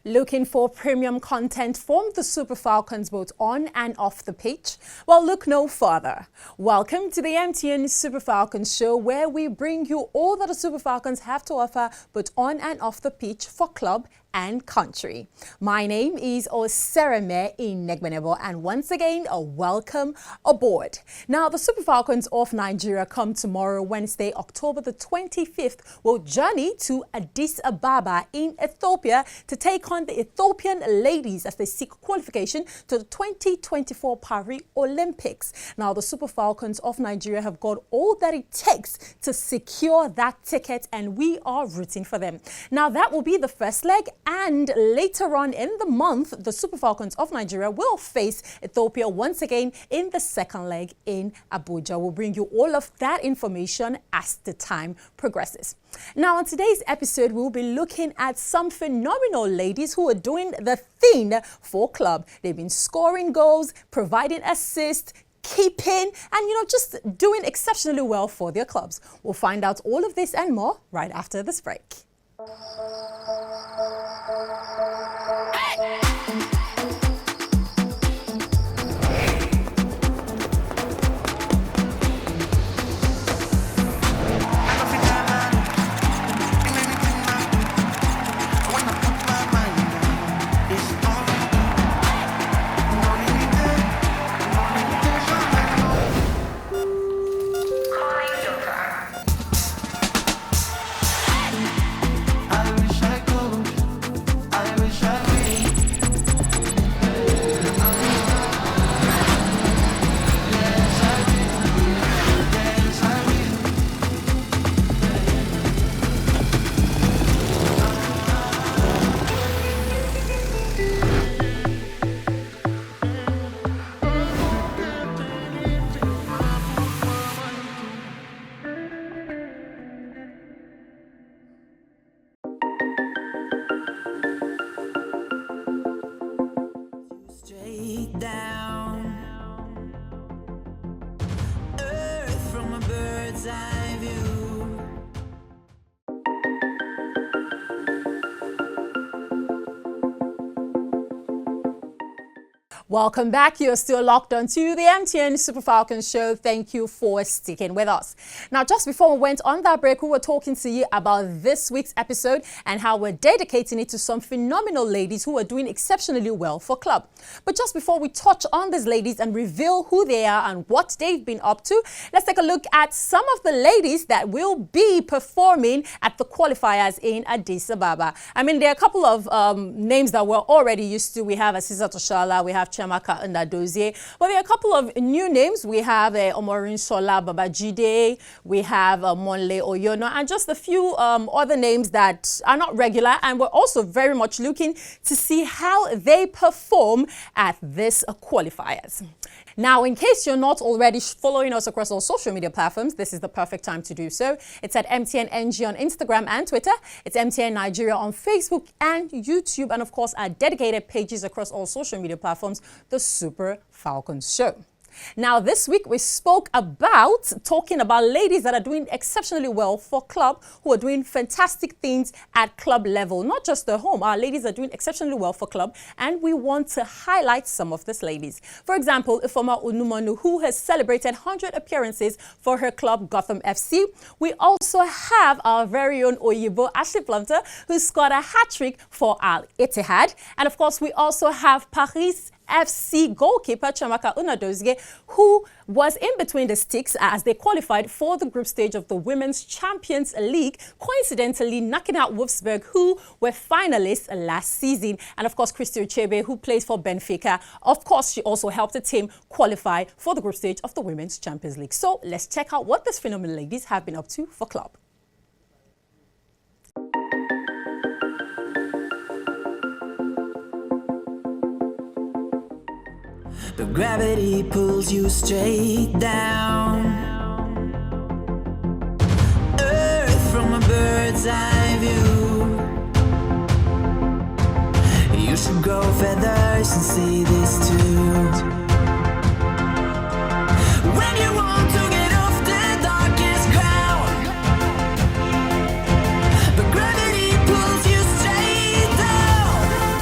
Looking for premium content from the Super Falcons both on and off the pitch? Well, look no further. Welcome to the MTN Super Falcons show, where we bring you all that the Super Falcons have to offer both on and off the pitch for club and country. My name is Osereme Inegbenebo, and once again, a welcome aboard. Now, the Super Falcons of Nigeria come tomorrow, Wednesday, October the 25th, will journey to Addis Ababa in Ethiopia to take on the Ethiopian ladies as they seek qualification to the 2024 Paris Olympics. Now, the Super Falcons of Nigeria have got all that it takes to secure that ticket, and we are rooting for them. Now, that will be the first leg. And later on in the month, the Super Falcons of Nigeria will face Ethiopia once again in the second leg in Abuja. We'll bring you all of that information as the time progresses. Now, on today's episode, we'll be looking at some phenomenal ladies who are doing the thing for club. They've been scoring goals, providing assists, keeping, and just doing exceptionally well for their clubs. We'll find out all of this and more right after this break. Welcome back. You're still locked onto the MTN Super Falcons show. Thank you for sticking with us. Now, just before we went on that break, we were talking to you about this week's episode and how we're dedicating it to some phenomenal ladies who are doing exceptionally well for club. But just before we touch on these ladies and reveal who they are and what they've been up to, let's take a look at some of the ladies that will be performing at the qualifiers in Addis Ababa. I mean, there are a couple of names that we're already used to. We have Asisa Toshala, we have Chamaka Ndadozie. But there are a couple of new names. We have Omorin Sola Babajide, we have Monle Oyono, and just a few other names that are not regular. And we're also very much looking to see how they perform at this qualifiers. Now, in case you're not already following us across all social media platforms, this is the perfect time to do so. It's at MTN NG on Instagram and Twitter. It's MTN Nigeria on Facebook and YouTube. And of course, our dedicated pages across all social media platforms, the Super Falcons Show. Now, this week we spoke about talking about ladies that are doing exceptionally well for club, who are doing fantastic things at club level, not just at home. Our ladies are doing exceptionally well for club, and we want to highlight some of these ladies. For example, Ifoma Onumonu, who has celebrated 100 appearances for her club, Gotham FC. We also have our very own Oyibo Ashley Plumter, who scored a hat-trick for Al Ittihad. And of course, we also have Paris FC goalkeeper Chamaka Ndadozie, who was in between the sticks as they qualified for the group stage of the Women's Champions League, coincidentally knocking out Wolfsburg, who were finalists last season. And of course, Christy Uchebe, who plays for Benfica. Of course, she also helped the team qualify for the group stage of the Women's Champions League. So let's check out what these phenomenal ladies have been up to for club. But gravity pulls you straight down. Earth from a bird's eye view. You should grow feathers and see this too. When you want to get off the darkest ground, but gravity pulls you straight down.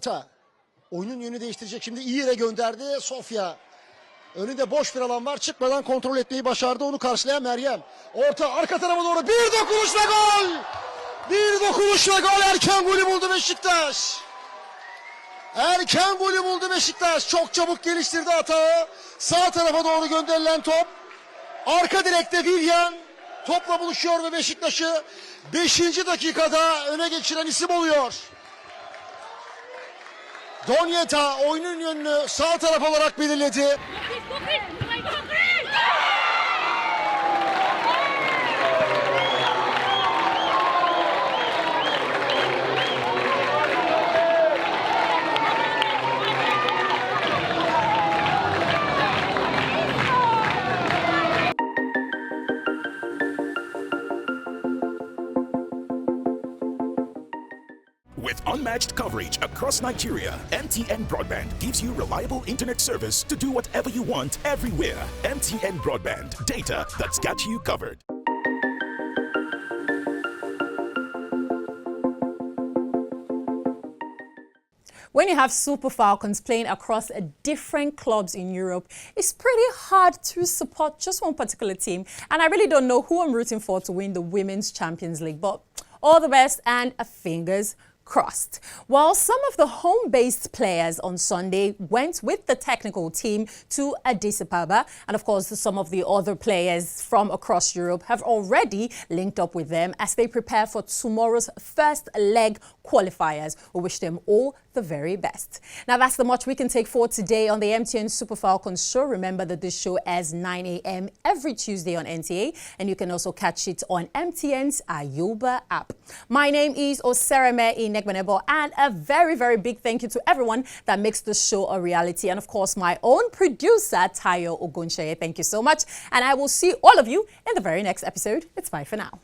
Donyeta. Oyunun yönünü değiştirecek. Şimdi iyi yere gönderdi. Sofya. Önünde boş bir alan var. Çıkmadan kontrol etmeyi başardı. Onu karşılayan Meryem. Orta arka tarafa doğru bir dokunuş ve gol. Bir dokunuş ve gol. Erken golü buldu Beşiktaş. Erken golü buldu Beşiktaş. Çok çabuk geliştirdi hatağı. Sağ tarafa doğru gönderilen top. Arka direkte Vilyan topla buluşuyor ve Beşiktaş'ı 5. dakikada öne geçiren isim oluyor. Donyeta oyunun yönünü sağ taraf olarak belirledi. With unmatched coverage across Nigeria, MTN Broadband gives you reliable internet service to do whatever you want everywhere. MTN Broadband, data that's got you covered. When you have Super Falcons playing across different clubs in Europe, it's pretty hard to support just one particular team. And I really don't know who I'm rooting for to win the Women's Champions League. But all the best and fingers crossed. Well, some of the home-based players on Sunday went with the technical team to Addis Ababa. And of course, some of the other players from across Europe have already linked up with them as they prepare for tomorrow's first leg qualifiers. We wish them all the very best. Now, that's the much we can take for today on the MTN Super Falcons show. Remember that this show airs 9 a.m. every Tuesday on NTA, and you can also catch it on MTN's Ayoba app. My name is Osereme Inegbenebo, and a very, very big thank you to everyone that makes the show a reality. And of course, my own producer, Tayo Ogunsheye. Thank you so much. And I will see all of you in the very next episode. It's bye for now.